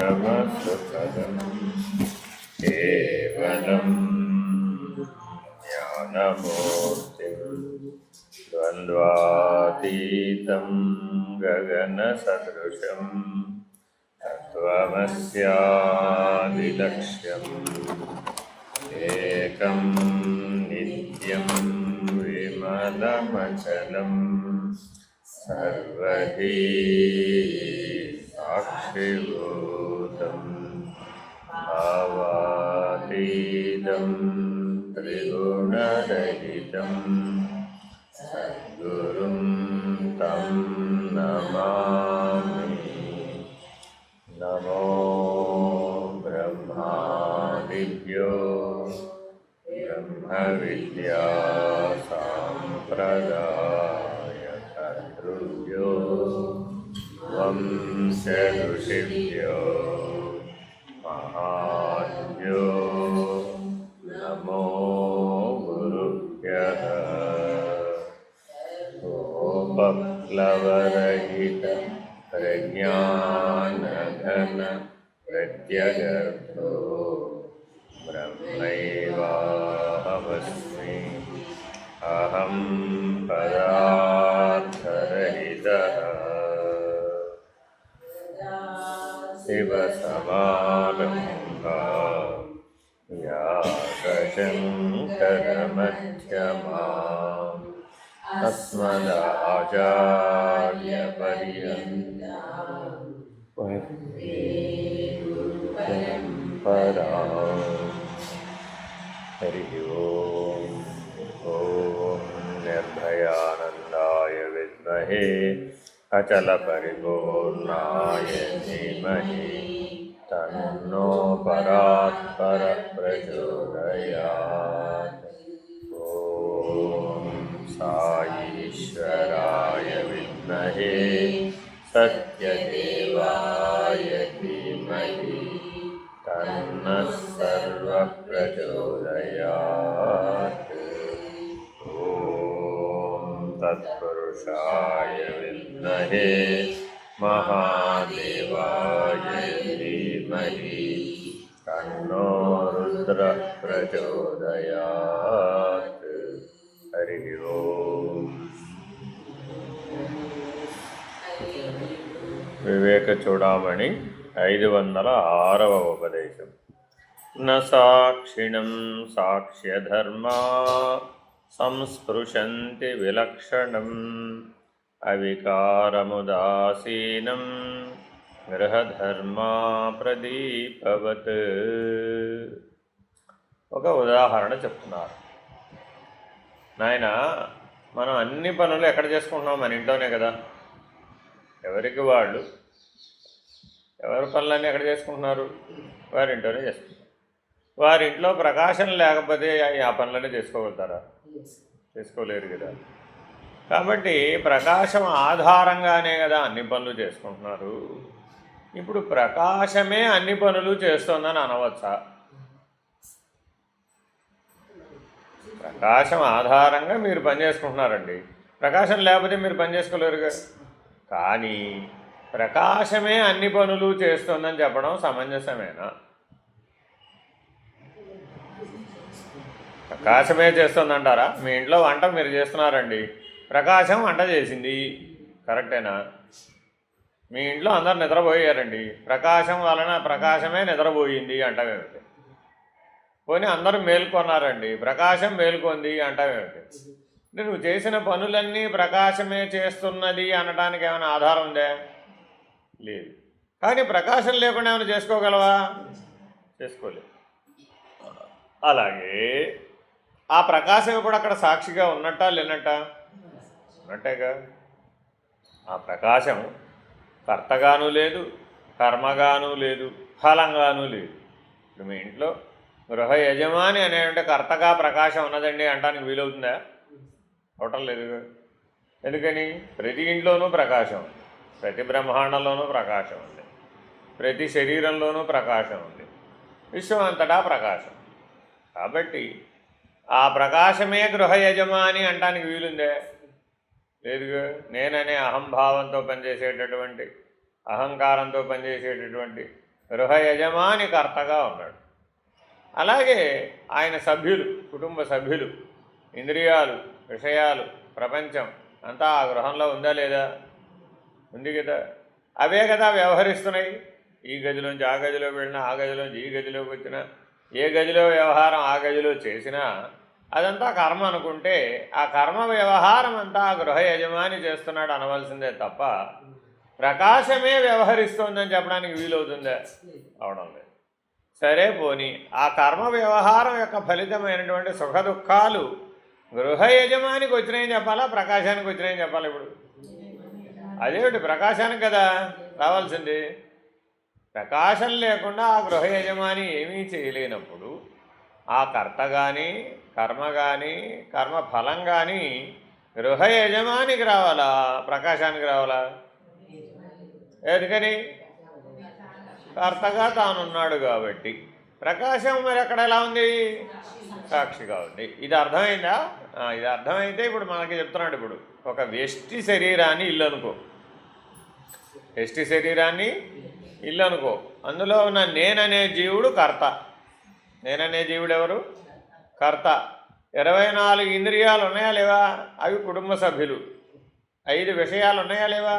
परमसुखदं केवलं ज्ञानमूर्तिं द्वन्द्वातीतं गगनसदृशं तत्त्वमस्यादिलक्ष्यम् एकं नित्यं विमलमचलं सर्वधी साक्षिभूतं भावातीतं त्रिगुणरहितं सद्गुरुं तं नमामि। नमो ब्रह्मादिभ्यो ब्रह्मविद्या सम्प्रदायकर्तृभ्यो वंशऋषिभ्यो महाभ्यो नमो गुरुभ्यः। उपप्लवरहित प्रज्ञानघन प्रत्यगर्थो ब्रह्मैवाहमस्मि। अहं पदार्थरहितः शिवसमारम्भा व्यासशङ्करमध्यमाम् अस्मदाचार्यपर्यन्तां वन्दे गुरुपरम्पराम्। हरिः ओम्। ॐ निर्भयानन्दाय विद्महे अचलपरिपूर्णाय धीमहि तन्नो परात्परः प्रचोदयात्। ॐ साईश्वराय विद्महे सत्यदेवाय धीमहि तन्नः सर्वः प्रचोदयात्। ॐ तत्पुरुषाय विद्महे महादेवाय धीमहि तन्नो रुद्रः प्रचोदयात्। हरिः ओम्। వివేక చూడామణి 506వ ఉపదేశం. న సాక్షిణం సాక్ష్యధర్మా సంస్పృశంతి విలక్షణం అవికారముదాసీనం గృహధర్మా ప్రదీపవత్. ఒక ఉదాహరణ చెప్తున్నారు. నాయన, మనం అన్ని పనులు ఎక్కడ చేసుకుంటున్నాం? మన ఇంట్లోనే కదా. ఎవరికి వాళ్ళు ఎవరి పనులన్నీ ఎక్కడ చేసుకుంటున్నారు? వారింట్లోనే చేసుకుంటారు. వారింట్లో ప్రకాశం లేకపోతే ఆ పనులన్నీ చేసుకోగలుగుతారా? చేసుకోలేరు కదా. కాబట్టి ప్రకాశం ఆధారంగానే కదా అన్ని పనులు చేసుకుంటున్నారు. ఇప్పుడు ప్రకాశమే అన్ని పనులు చేస్తోందని అనవచ్చా? ప్రకాశం ఆధారంగా మీరు పని చేసుకుంటున్నారండి. ప్రకాశం లేకపోతే మీరు పని చేసుకోలేరుగా. కానీ ప్రకాశమే అన్ని పనులు చేస్తుందని చెప్పడం సమంజసమేనా? ప్రకాశమే చేస్తుందంటారా? మీ ఇంట్లో వంట మీరు చేస్తున్నారండి, ప్రకాశం వంట చేసింది, కరెక్టేనా? మీ ఇంట్లో అందరు నిద్రపోయారండి, ప్రకాశం వలన ప్రకాశమే నిద్రపోయింది అంటావేమిటి? పోనీ అందరూ మేల్కొన్నారండి, ప్రకాశం మేల్కొంది అంటావేమిటి? నువ్వు చేసిన పనులన్నీ ప్రకాశమే చేస్తున్నది అనడానికి ఏమైనా ఆధారం ఉందే? లేదు. కానీ ప్రకాశం లేకుండా ఏమైనా చేసుకోగలవా? చేసుకోలేదు. అలాగే ఆ ప్రకాశం ఇప్పుడు అక్కడ సాక్షిగా ఉన్నట్టా లేనట్టా? ఉన్నట్టేగా. ఆ ప్రకాశం కర్తగాను లేదు, కర్మగాను లేదు, ఫలంగాను లేదు. ఇప్పుడు మీ ఇంట్లో గృహ యజమాని అనేటువంటి కర్తగా ప్రకాశం ఉన్నదండి అంటానికి వీలవుతుందా? అవటం లేదుగా. ఎందుకని? ప్రతి ఇంట్లోనూ ప్రకాశం ఉంది, ప్రతి బ్రహ్మాండంలోనూ ప్రకాశం ఉంది, ప్రతి శరీరంలోనూ ప్రకాశం ఉంది, విశ్వం అంతటా ప్రకాశం. కాబట్టి ఆ ప్రకాశమే గృహ యజమాని అంటానికి వీలుందే? లేదుగా. నేననే అహంభావంతో పనిచేసేటటువంటి, అహంకారంతో పనిచేసేటటువంటి గృహ యజమాని కర్తగా ఉన్నాడు. అలాగే ఆయన సభ్యులు, కుటుంబ సభ్యులు, ఇంద్రియాలు, విషయాలు, ప్రపంచం అంతా ఆ గృహంలో ఉందా లేదా? ఉంది కదా. అవే కదా వ్యవహరిస్తున్నాయి. ఈ గదిలోంచి ఆ గదిలోకి వెళ్ళినా, ఆ గదిలోంచి ఈ గదిలోకి వచ్చినా, ఏ గదిలో వ్యవహారం ఆ గదిలో చేసినా అదంతా కర్మ అనుకుంటే ఆ కర్మ వ్యవహారం అంతా ఆ గృహ యజమాని చేస్తున్నాడు అనవలసిందే తప్ప ప్రకాశమే వ్యవహరిస్తోందని చెప్పడానికి వీలవుతుందా? అవడం లేదు. సరే పోనీ ఆ కర్మ వ్యవహారం యొక్క ఫలితమైనటువంటి సుఖ దుఃఖాలు గృహ యజమానికి వచ్చినాయని చెప్పాలా, ప్రకాశానికి వచ్చినాయని చెప్పాలి? ఇప్పుడు అదేమిటి, ప్రకాశానికి కదా రావాల్సింది. ప్రకాశం లేకుండా ఆ గృహ యజమాని ఏమీ చేయలేనప్పుడు ఆ కర్త కానీ కర్మ కానీ కర్మఫలం కానీ గృహ యజమానికి రావాలా, ప్రకాశానికి రావాలా? ఎందుకని? కర్తగా తానున్నాడు కాబట్టి. ప్రకాశం మరి అక్కడ ఎలా ఉంది? సాక్షిగా ఉంది. ఇది అర్థమైందా? ఇది అర్థమైతే ఇప్పుడు మనకి చెప్తున్నాడు. ఇప్పుడు ఒక వ్యష్టి శరీరాన్ని ఇల్లు అనుకో, వ్యష్టి శరీరాన్ని ఇల్లు అనుకో. అందులో ఉన్న నేననే జీవుడు కర్త. నేననే జీవుడు ఎవరు? కర్త. 24 ఇంద్రియాలు ఉన్నాయా లేవా? అవి కుటుంబ సభ్యులు. 5 విషయాలు ఉన్నాయా లేవా?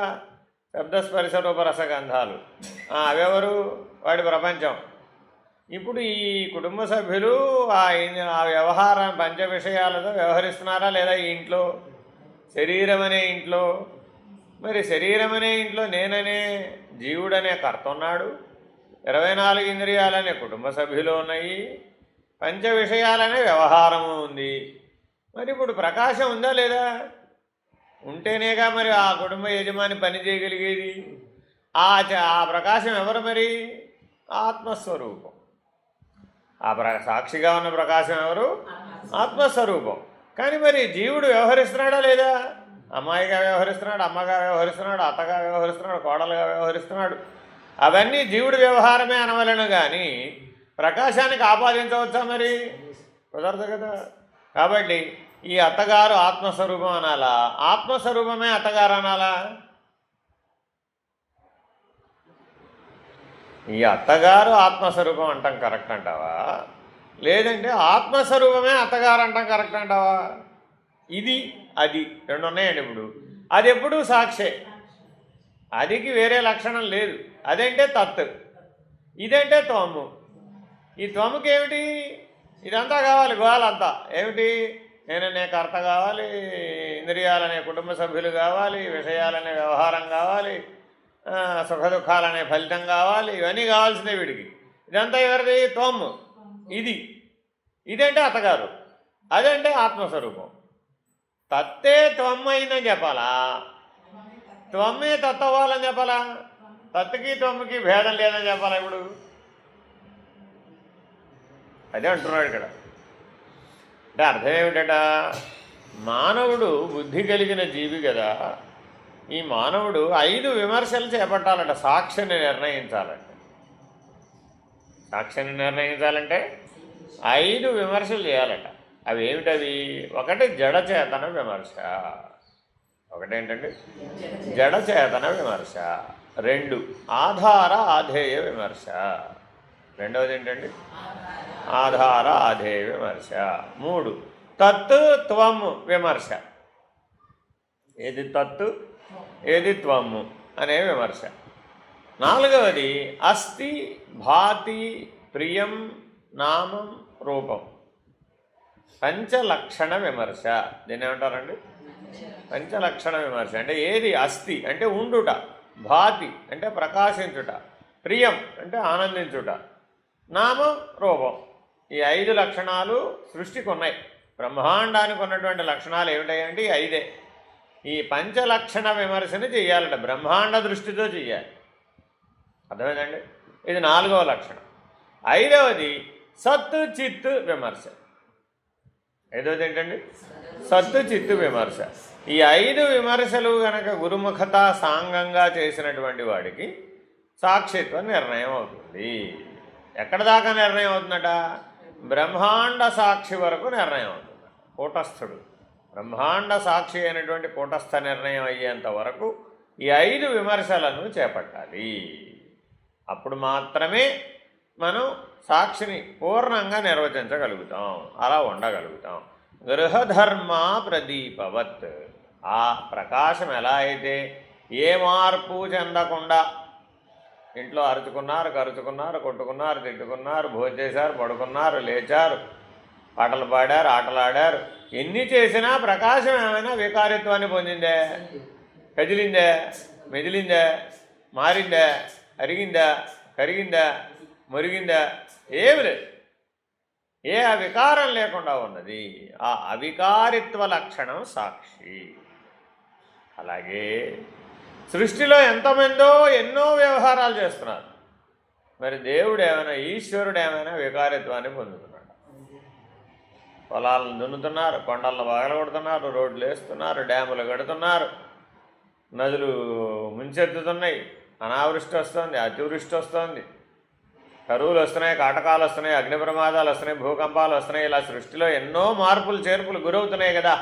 శబ్దస్పర్శ రూపరసగంధాలు. అవెవరు? వాడి ప్రపంచం. ఇప్పుడు ఈ కుటుంబ సభ్యులు ఆ వ్యవహారం పంచ విషయాలతో వ్యవహరిస్తున్నారా లేదా ఈ ఇంట్లో? శరీరం అనే ఇంట్లో. మరి శరీరం అనే ఇంట్లో నేననే జీవుడనే కర్త ఉన్నాడు, 24 ఇంద్రియాలనే కుటుంబ సభ్యులు ఉన్నాయి, పంచ విషయాలనే వ్యవహారము ఉంది. మరి ఇప్పుడు ప్రకాశం ఉందా లేదా? ఉంటేనేగా మరి ఆ కుటుంబ యజమాని పని చేయగలిగేది. ఆ ప్రకాశం ఎవరు మరి? ఆత్మస్వరూపం. సాక్షిగా ఉన్న ప్రకాశం ఎవరు? ఆత్మస్వరూపం. కానీ మరి జీవుడు వ్యవహరిస్తున్నాడా లేదా? అమ్మాయిగా వ్యవహరిస్తున్నాడు, అమ్మగా వ్యవహరిస్తున్నాడు, అత్తగా వ్యవహరిస్తున్నాడు, కోడలుగా వ్యవహరిస్తున్నాడు. అవన్నీ జీవుడి వ్యవహారమే అనవలను కానీ ప్రకాశానికి ఆపాదించవచ్చా? మరి కుదరదు కదా. కాబట్టి ఈ అత్తగారు ఆత్మస్వరూపం అనాలా, ఆత్మస్వరూపమే అత్తగారు అనాలా? ఈ అత్తగారు ఆత్మస్వరూపం అంటాం కరెక్ట్ అంటావా, లేదంటే ఆత్మస్వరూపమే అత్తగారు అంటాం కరెక్ట్ అంటావా? ఇది అది రెండు ఉన్నాయండి. ఇప్పుడు అది ఎప్పుడూ సాక్షే, అదికి వేరే లక్షణం లేదు. అదంటే తత్, ఇదంటే త్వము. ఈ త్వముకి ఏమిటి? ఇదంతా కావాలి, గోవాలంతా ఏమిటి? నేననే కర్త కావాలి, ఇంద్రియాలనే కుటుంబ సభ్యులు కావాలి, విషయాలనే వ్యవహారం కావాలి, సుఖ దుఃఖాలనే ఫలితం కావాలి, ఇవన్నీ కావాల్సిందే వీడికి. ఇదంతా ఎవరిది? త్వము. ఇదంటే అత్తగారు, అదంటే ఆత్మస్వరూపం. తత్తే త్వమ్ అయిందని చెప్పాలా, త్వమ్మే తత్వాలని చెప్పాలా? తత్తుకి త్వమ్ముకి భేదం లేదని చెప్పాలా? ఇప్పుడు అదే అంటున్నాడు ఇక్కడ. అంటే అర్థం ఏమిటట? మానవుడు బుద్ధి కలిగిన జీవి కదా. ఈ మానవుడు 5 విమర్శలు చేపట్టాలట, సాక్షిని నిర్ణయించాలంటే. సాక్షిని నిర్ణయించాలంటే 5 విమర్శలు చేయాలట. అవి ఏమిటవి? ఒకటి జడచేతన విమర్శ. ఒకటేంటండి? జడచేతన విమర్శ. 2 ఆధార ఆధేయ విమర్శ. రెండవది ఏంటండి? ఆధార ఆధేయ విమర్శ. 3 తత్తు త్వము విమర్శ. ఏది తత్తు, ఏది త్వము అనే విమర్శ. 4వది అస్థి భాతి ప్రియం నామం రూపం, పంచలక్షణ విమర్శ. దీన్ని ఏమంటారండి? పంచలక్షణ విమర్శ. అంటే ఏది? అస్థి అంటే ఉండుట, భాతి అంటే ప్రకాశించుట, ప్రియం అంటే ఆనందించుట, నామం రూపం. ఈ 5 లక్షణాలు సృష్టికి ఉన్నాయి. బ్రహ్మాండానికి ఉన్నటువంటి లక్షణాలు ఏమిటాయంటే ఈ 5. ఈ పంచలక్షణ విమర్శని చెయ్యాలట, బ్రహ్మాండ దృష్టితో చెయ్యాలి. అర్థమైందండి? ఇది 4వ లక్షణం. 5వది సత్తు చిత్తు విమర్శ. 5వది ఏంటండి? సత్తు చిత్తు విమర్శ. ఈ 5 విమర్శలు గనక గురుముఖత సాంగంగా చేసినటువంటి వాడికి సాక్షిత్వ నిర్ణయం అవుతుంది. ఎక్కడ దాకా నిర్ణయం అవుతుందట? బ్రహ్మాండ సాక్షి వరకు నిర్ణయం అవుతుంది. కూటస్థుడు బ్రహ్మాండ సాక్షి అయినటువంటి కూటస్థ నిర్ణయం అయ్యేంత వరకు ఈ 5 విమర్శలను చేపట్టాలి. అప్పుడు మాత్రమే మనం సాక్షిని పూర్ణంగా నిర్వచించగలుగుతాం, అలా ఉండగలుగుతాం. గృహధర్మ ప్రదీపవత్. ఆ ప్రకాశం ఎలా అయితే ఏ మార్పు చెందకుండా, ఇంట్లో అరుచుకున్నారు, కరుచుకున్నారు, కొట్టుకున్నారు, తిట్టుకున్నారు, భోంచేశారు, పడుకున్నారు, లేచారు, పాటలు పాడారు, ఆటలాడారు, ఎన్ని చేసినా ప్రకాశం ఏమైనా వికారిత్వాన్ని పొందిందే? కదిలిందే? మెదిలిందే? మారిందా? అరిగిందా? కరిగిందా? మురిగిందా? ఏమి లేదు. ఏ అవికారం లేకుండా ఉన్నది. ఆ అవికారిత్వ లక్షణం సాక్షి. అలాగే సృష్టిలో ఎంతమందో ఎన్నో వ్యవహారాలు చేస్తున్నారు. మరి దేవుడు ఏమైనా, ఈశ్వరుడు ఏమైనా వికారిత్వాన్ని పొందుతున్నాడు? పొలాలను దున్నుతున్నారు, కొండలను పగలగొడుతున్నారు, రోడ్లు వేస్తున్నారు, డ్యాములు కడుతున్నారు, నదులు ముంచెత్తుతున్నాయి, అనావృష్టి వస్తుంది, అతివృష్టి వస్తుంది, కరువులు వస్తున్నాయి, కాటకాలు వస్తున్నాయి, అగ్ని ప్రమాదాలు వస్తున్నాయి, భూకంపాలు వస్తున్నాయి. ఇలా సృష్టిలో ఎన్నో మార్పులు చేర్పులు గురవుతున్నాయి కదా,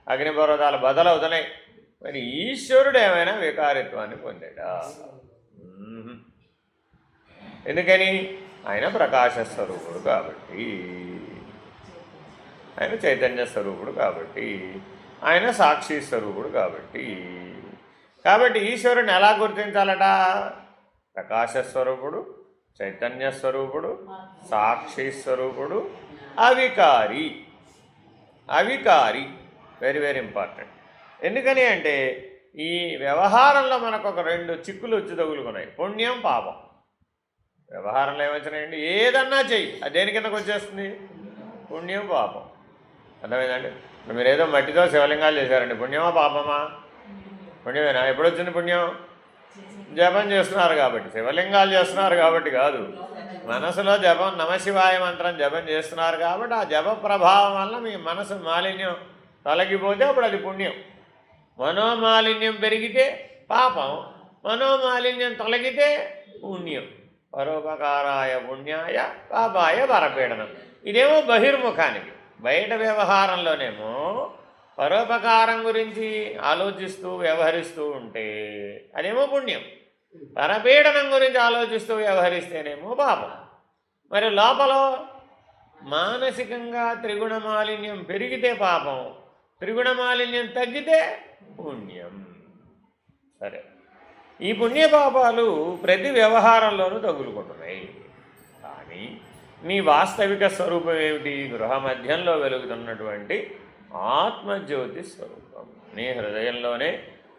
అగ్నిపర్వతాలు బదలవుతున్నాయి. మరి ఈశ్వరుడు ఏమైనా వికారిత్వాన్ని పొందాడా? ఎందుకని? ఆయన ప్రకాశ స్వరూపుడు కాబట్టి, ఆయన చైతన్య స్వరూపుడు కాబట్టి, ఆయన సాక్షి స్వరూపుడు కాబట్టి. కాబట్టి ఈశ్వరుని ఎలా గుర్తించాలట? ప్రకాశ స్వరూపుడు, చైతన్య స్వరూపుడు, సాక్షి స్వరూపుడు, అవికారి. అవికారి వెరీ వెరీ ఇంపార్టెంట్. ఎందుకని అంటే ఈ వ్యవహారంలో మనకు ఒక 2 చిక్కులు వచ్చి తగులుకున్నాయి, పుణ్యం, పాపం. వ్యవహారంలో ఏమొచ్చినాయండి? ఏదన్నా చెయ్యి, అది దేని కిందకు వచ్చేస్తుంది? పుణ్యం, పాపం. అర్థమైందండి? మీరు ఏదో మట్టితో శివలింగాలు చేశారండి, పుణ్యమా పాపమా? పుణ్యమేనా? ఎప్పుడు వచ్చింది పుణ్యం? జపం చేస్తున్నారు కాబట్టి. శివలింగాలు చేస్తున్నారు కాబట్టి కాదు, మనసులో జపం, నమశివాయ మంత్రం జపం చేస్తున్నారు కాబట్టి ఆ జప ప్రభావం వల్ల మీ మనసు మాలిన్యం తొలగిపోతే అప్పుడు అది పుణ్యం. మనోమాలిన్యం పెరిగితే పాపం, మనోమాలిన్యం తొలగితే పుణ్యం. పరోపకారాయ పుణ్యాయ పాపాయ పరపీడనం. ఇదేమో బహిర్ముఖానికి. బయట వ్యవహారంలోనేమో పరోపకారం గురించి ఆలోచిస్తూ వ్యవహరిస్తూ ఉంటే అదేమో పుణ్యం, పరపీడనం గురించి ఆలోచిస్తూ వ్యవహరిస్తేనేమో పాపం. మరి లోపల మానసికంగా త్రిగుణ మాలిన్యం పెరిగితే పాపం, త్రిగుణ మాలిన్యం తగ్గితే పుణ్యం. సరే, ఈ పుణ్యపాపాలు ప్రతి వ్యవహారంలోనూ తగులుకుంటున్నాయి. కానీ నీ వాస్తవిక స్వరూపం ఏమిటి? గృహ మధ్యంలో వెలుగుతున్నటువంటి ఆత్మజ్యోతి స్వరూపం. నీ హృదయంలోనే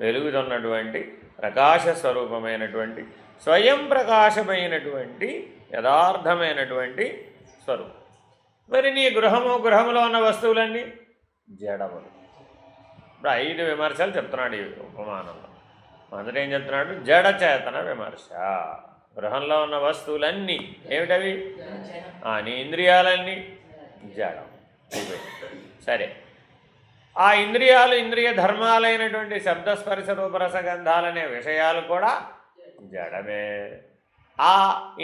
వెలుగుతున్నటువంటి ప్రకాశ స్వరూపమైనటువంటి, స్వయం ప్రకాశమైనటువంటి యథార్థమైనటువంటి స్వరూపం. మరి నీ గృహంలో ఉన్న వస్తువులన్నీ జడములు. ఇప్పుడు 5 విమర్శలు చెప్తున్నాడు ఈ ఉపమానంలో. మొదట ఏం చెప్తున్నాడు? జడచేతన విమర్శ. గృహంలో ఉన్న వస్తువులన్నీ ఏమిటవి? నీ ఇంద్రియాలన్నీ జడం. సరే, ఆ ఇంద్రియాలు, ఇంద్రియ ధర్మాలైనటువంటి శబ్దస్పర్శ రూపరసగంధాలనే విషయాలు కూడా జడమే. ఆ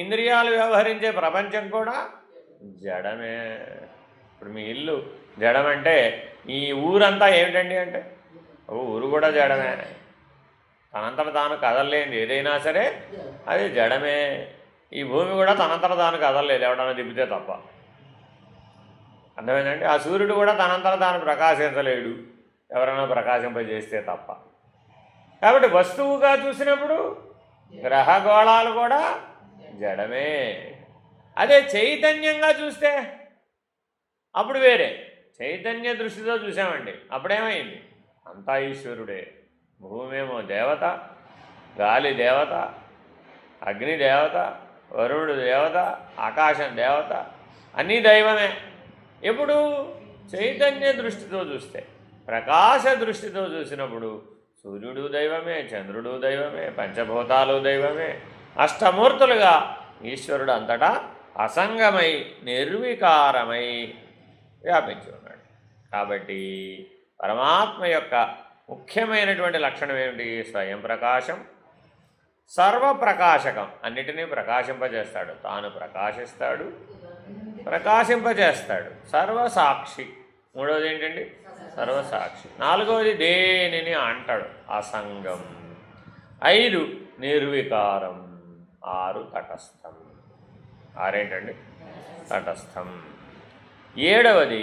ఇంద్రియాలు వ్యవహరించే ప్రపంచం కూడా జడమే. ఇప్పుడు మీ ఇల్లు జడమంటే ఈ ఊరంతా ఏమిటండి అంటే ఊరు కూడా జడమే. తనంతట తాను కదలలేంది ఏదైనా సరే అది జడమే. ఈ భూమి కూడా తనంతట తాను కదలలేదు, ఎవడన్నా తిప్పితే తప్ప. అర్థమైందండి? ఆ సూర్యుడు కూడా తనంతట తాను ప్రకాశించలేడు, ఎవరైనా ప్రకాశింపజేస్తే తప్ప. కాబట్టి వస్తువుగా చూసినప్పుడు గ్రహగోళాలు కూడా జడమే. అదే చైతన్యంగా చూస్తే అప్పుడు వేరే. చైతన్య దృష్టితో చూసామండి, అప్పుడేమైంది? అంతా ఈశ్వరుడే. భూమేమో దేవత, గాలి దేవత, అగ్ని దేవత, వరుణుడు దేవత, ఆకాశం దేవత, అన్నీ దైవమే. ఎప్పుడు చైతన్య దృష్టితో చూస్తే, ప్రకాశ దృష్టితో చూసినప్పుడు సూర్యుడు దైవమే, చంద్రుడు దైవమే, పంచభూతాలు దైవమే, అష్టమూర్తులుగా ఈశ్వరుడు అంతటా అసంగమై నిర్వికారమై వ్యాపించి ఉన్నాడు. కాబట్టి పరమాత్మ యొక్క ముఖ్యమైనటువంటి లక్షణం ఏమిటి? స్వయం ప్రకాశం, సర్వప్రకాశకం. అన్నిటినీ ప్రకాశింపజేస్తాడు, తాను ప్రకాశిస్తాడు, ప్రకాశింపజేస్తాడు. సర్వసాక్షి. మూడవది ఏంటండి? సర్వసాక్షి. నాలుగవది దేనిని అంటాడు, అసంగం. 5 నిర్వికారం. 6 తటస్థం. 6 ఏంటండి? తటస్థం. 7వది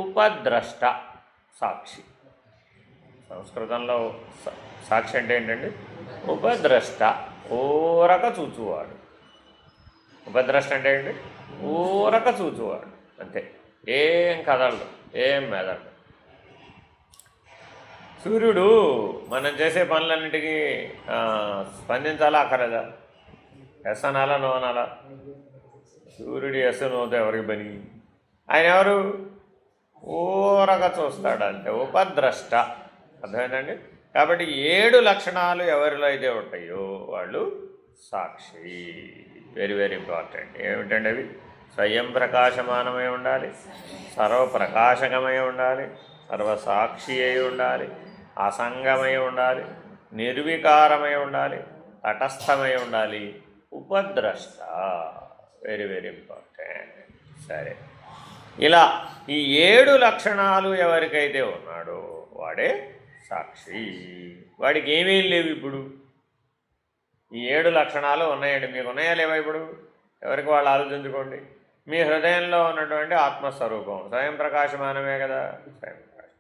ఉపద్రష్ట సాక్షి. సంస్కృతంలో సాక్షి అంటే ఏంటండి? ఉపద్రష్ట, ఊరక చూచువాడు. ఉపద్రష్ట అంటే ఏంటి? ఊరక చూచువాడు, అంతే. ఏం కదలడు, ఏం మెదడు. సూర్యుడు మనం చేసే పనులన్నిటికీ స్పందించాలా అక్కర్లేదా? ఎస్ అనాలా, నో అనాలా? సూర్యుడు ఎస్ నోతో ఎవరికి పని? ఆయన ఎవరు? ఊరక చూస్తాడు, అంటే ఉపద్రష్ట. అర్థమైందండి? కాబట్టి 7 లక్షణాలు ఎవరిలో అయితే ఉంటాయో వాళ్ళు సాక్షి. Very very important. ఏమిటండి అవి? స్వయం ప్రకాశమానమై ఉండాలి, సర్వప్రకాశకమై ఉండాలి, సర్వసాక్షి అయి ఉండాలి, అసంగమై ఉండాలి, నిర్వికారమై ఉండాలి, తటస్థమై ఉండాలి, ఉపద్రష్ట. Very very important. సరే, ఇలా ఈ 7 లక్షణాలు ఎవరికైతే ఉన్నాడో వాడే సాక్షి. వాడికి ఏమేం లేవు ఇప్పుడు. ఈ 7 లక్షణాలు ఉన్నాయండి. మీకు ఉన్నాయా లేవా ఇప్పుడు? ఎవరికి వాళ్ళు ఆలోచించుకోండి. మీ హృదయంలో ఉన్నటువంటి ఆత్మస్వరూపం స్వయం ప్రకాశమానమే కదా. స్వయం ప్రకాశం.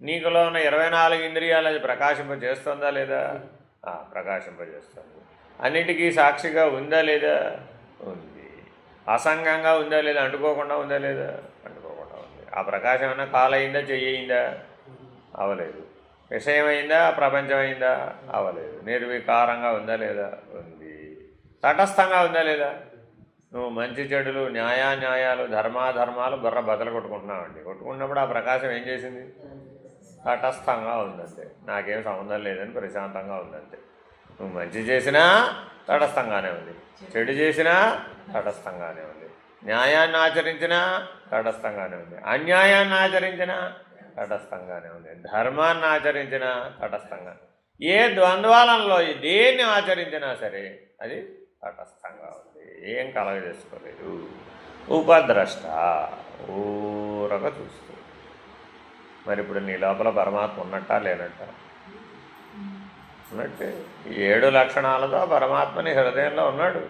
నీకులో ఉన్న 24 ఇంద్రియాలు అది ప్రకాశింపజేస్తుందా లేదా? ప్రకాశింపజేస్తుంది. అన్నిటికీ సాక్షిగా ఉందా లేదా? ఉంది. అసంగంగా ఉందా లేదా? అంటుకోకుండా ఉందా లేదా? అంటుకోకుండా ఉంది. ఆ ప్రకాశం ఏమన్నా కాలయిందా, చెయ్యిందా? అవలేదు. విషయమైందా, ప్రపంచమైందా? అవలేదు. నిర్వికారంగా ఉందా లేదా? ఉంది. తటస్థంగా ఉందా లేదా? నువ్వు మంచి చెడులు, న్యాయాన్యాయాలు, ధర్మాధర్మాలు బుర్ర బద్దలు కొట్టుకుంటున్నావండి. కొట్టుకున్నప్పుడు ఆ ప్రకాశం ఏం చేసింది? తటస్థంగా ఉందంతే. నాకేం సంబంధం లేదని ప్రశాంతంగా ఉందంతే. నువ్వు మంచి చేసినా తటస్థంగానే ఉంది, చెడు చేసినా తటస్థంగానే ఉంది, న్యాయాన్ని ఆచరించినా తటస్థంగానే ఉంది, అన్యాయాన్ని ఆచరించినా తటస్థంగానే ఉంది, ధర్మాన్ని ఆచరించినా తటస్థంగా. ఏ ద్వంద్వాలంలో దేన్ని ఆచరించినా సరే అది తటస్థంగా ఉంది. ఏం కలగ చేసుకోలేదు. ఉపద్రష్ట, ఊరక చూస్తూ. మరి ఇప్పుడు నీ లోపల పరమాత్మ ఉన్నట్టా లేనట్ట? ఉన్నట్టే. 7 లక్షణాలతో పరమాత్మ నీ హృదయంలో ఉన్నాడు.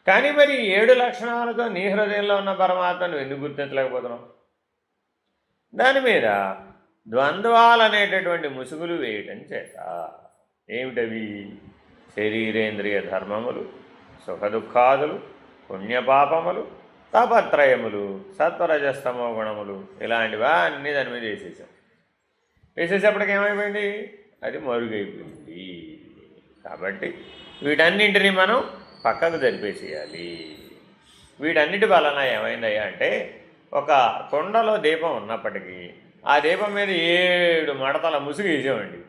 కానీ మరి 7 లక్షణాలతో నీ హృదయంలో ఉన్న పరమాత్మను ఎందుకు గుర్తించలేకపోతున్నావు? దాని మీద ద్వంద్వాలనేటటువంటి ముసుగులు వేయటం చేత. ఏమిటవి? శరీరేంద్రియ ధర్మములు, సుఖదుఖాదులు, పుణ్యపాపములు, తాపత్రయములు, సత్వరజస్తమో గుణములు, ఇలాంటివా అన్నీ దాని మీద వేసేసాం. వేసేసేపటికి ఏమైపోయింది? అది మరుగైపోయింది. కాబట్టి వీటన్నింటినీ మనం పక్కకు జరిపేసేయాలి. వీటన్నిటి వలన ఏమైందయ్యా అంటే, ఒక కొండలో దీపం ఉన్నప్పటికీ ఆ దీపం మీద 7 మడతల ముసుగు వేసామండి.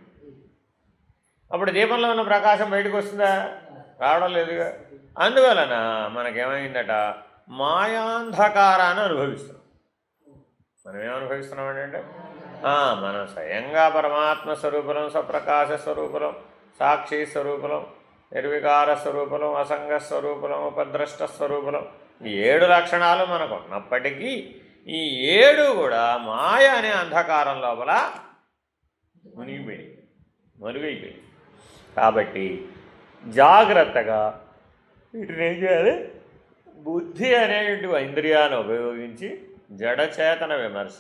అప్పుడు దీపంలో ఉన్న ప్రకాశం బయటకు వస్తుందా? రావడం లేదుగా. అందువలన మనకేమైందట? మాయాంధకారాన్ని అనుభవిస్తున్నాం. మనం ఏమనుభవిస్తున్నామంటే, మనం స్వయంగా పరమాత్మ స్వరూపులం, స్వప్రకాశ స్వరూపులం, సాక్షి స్వరూపులం, నిర్వికార స్వరూపులం, అసంగ స్వరూపులం, ఉపద్రష్ట స్వరూపులం. ఈ 7 లక్షణాలు మనకు ఉన్నప్పటికీ ఈ 7 కూడా మాయ అనే అంధకారం లోపల మునిగిపోయి మరుగైపోయి. కాబట్టి జాగ్రత్తగా వీటిని ఏం చేయాలి? బుద్ధి అనేటువంటి ఇంద్రియాన్ని ఉపయోగించి జడచేతన విమర్శ,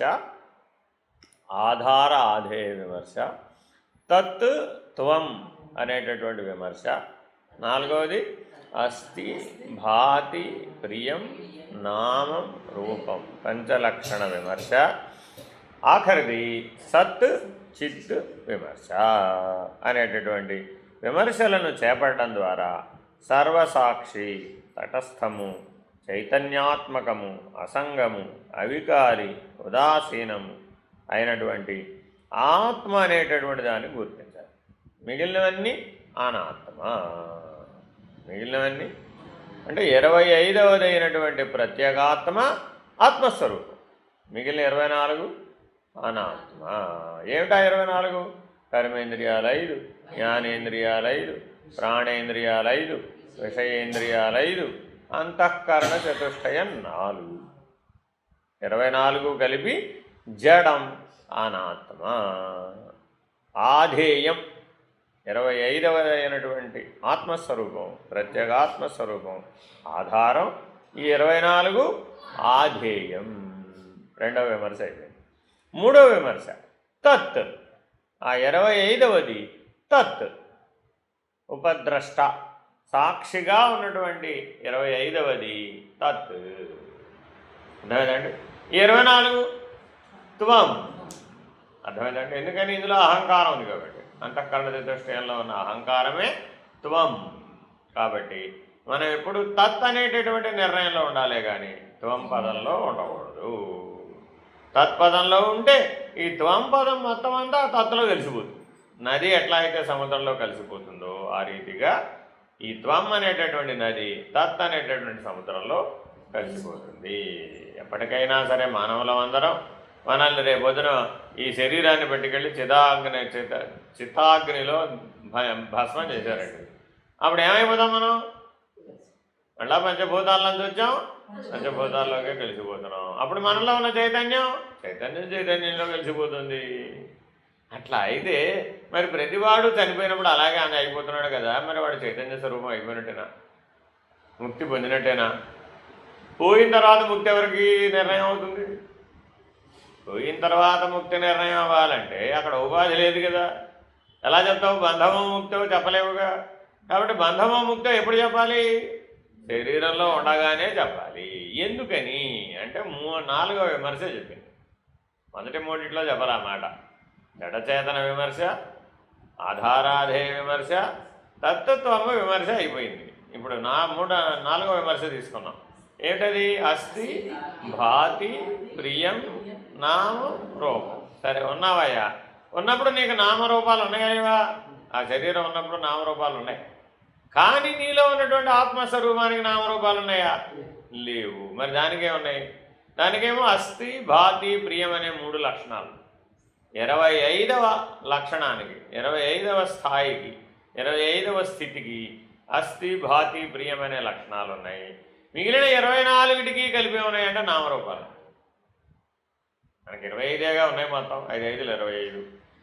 ఆధార ఆధేయ విమర్శ, తత్ త్వం అనేటటువంటి విమర్శ, 4వది అస్థి భాతి ప్రియం నామం రూపం, పంచలక్షణ విమర్శ, ఆఖరిది సత్ చిత్ విమర్శ అనేటటువంటి విమర్శలను చేపట్టడం ద్వారా సర్వసాక్షి, తటస్థము, చైతన్యాత్మకము, అసంగము, అవికారి, ఉదాసీనము అయినటువంటి ఆత్మ అనేటటువంటి దాన్ని గుర్తించాలి. మిగిలినవన్నీ అనాత్మ. మిగిలినవన్నీ అంటే 25వది అయినటువంటి ప్రత్యేగాత్మ ఆత్మస్వరూపం. మిగిలిన 24 అనాత్మ. ఏమిటా 24? కర్మేంద్రియాలు 5, జ్ఞానేంద్రియాలు 5, ప్రాణేంద్రియాలు 5, విషయేంద్రియాలు 5, అంతఃకరణ చతుష్టయం 4. 24 కలిపి జడం అనాత్మ. ఆధేయం 25వదైనటువంటి ఆత్మస్వరూపం, ప్రత్యేగాత్మస్వరూపం ఆధారం, ఈ 24 ఆధేయం. రెండవ విమర్శ అయిపోయింది. మూడవ విమర్శ తత్. ఆ 25వది తత్, ఉపద్రష్ట, సాక్షిగా ఉన్నటువంటి 25వది తత్. అర్థమైందండి? ఈ 24 త్వం. అర్థమైందండి? ఎందుకని ఇందులో అహంకారం ఉంది కాబట్టి, అంతఃకరణ చతుష్టయంలో ఉన్న అహంకారమే త్వం. కాబట్టి మనం ఎప్పుడు తత్ అనేటటువంటి నిర్ణయంలో ఉండాలి కానీ త్వం పదంలో ఉండకూడదు. తత్పదంలో ఉంటే ఈ త్వం పదం మొత్తం అంతా తత్తులో కలిసిపోతుంది. నది ఎట్లా అయితే సముద్రంలో కలిసిపోతుందో ఆ రీతిగా ఈ త్వం అనేటటువంటి నది తత్ అనేటటువంటి సముద్రంలో కలిసిపోతుంది. ఎప్పటికైనా సరే మానవులం అందరం మనల్ని రేపొద్దున ఈ శరీరాన్ని పట్టుకెళ్ళి చితాగ్నిలో భస్మం చేశారండి. అప్పుడు ఏమైపోతాం మనం? మళ్ళా పంచభూతాలను చూచాం, పంచభూతాల్లోకే కలిసిపోతున్నాం. అప్పుడు మనలో ఉన్న చైతన్యంలో కలిసిపోతుంది. అట్లా అయితే మరి ప్రతివాడు చనిపోయినప్పుడు అలాగే ఆయన అయిపోతున్నాడు కదా, మరి వాడు చైతన్య స్వరూపం అయిపోయినట్టేనా? ముక్తి పొందినట్టేనా? పోయిన తర్వాత ముక్తి ఎవరికి నిర్ణయం అవుతుంది? పోయిన తర్వాత ముక్తి నిర్ణయం అవ్వాలంటే అక్కడ ఉపాధి లేదు కదా. ఎలా చెప్తావు? బంధమో ముక్తో చెప్పలేవుగా. కాబట్టి బంధమో ముక్తో ఎప్పుడు చెప్పాలి? శరీరంలో ఉండగానే చెప్పాలి. ఎందుకని అంటే 4వ విమర్శ చెప్పింది. మొదటి మూడిట్లో చెప్పాలన్నమాట. జడచేతన విమర్శ, ఆధారాధేయ విమర్శ, తత్వత్వ విమర్శ అయిపోయింది. ఇప్పుడు 4వ విమర్శ తీసుకున్నాం. ఏంటది? అస్థి, భాతి, ప్రియం, నామ, రూపం. సరే ఉన్నావయ్యా, ఉన్నప్పుడు నీకు నామరూపాలు ఉన్నాయా? ఆ శరీరం ఉన్నప్పుడు నామరూపాలు ఉన్నాయి. కానీ నీలో ఉన్నటువంటి ఆత్మస్వరూపానికి నామరూపాలు ఉన్నాయా? లేవు. మరి దానికే ఉన్నాయి. దానికేమో అస్థి, భాతి, ప్రియం అనే 3 లక్షణాలు. 25వ లక్షణానికి, 25వ స్థాయికి, 25వ స్థితికి అస్థి, భాతి, ప్రియం అనే లక్షణాలు ఉన్నాయి. మిగిలిన 24టికి కలిపి ఉన్నాయంటే నామరూపాలు. మనకి 25గా ఉన్నాయి మొత్తం. 5 5 25.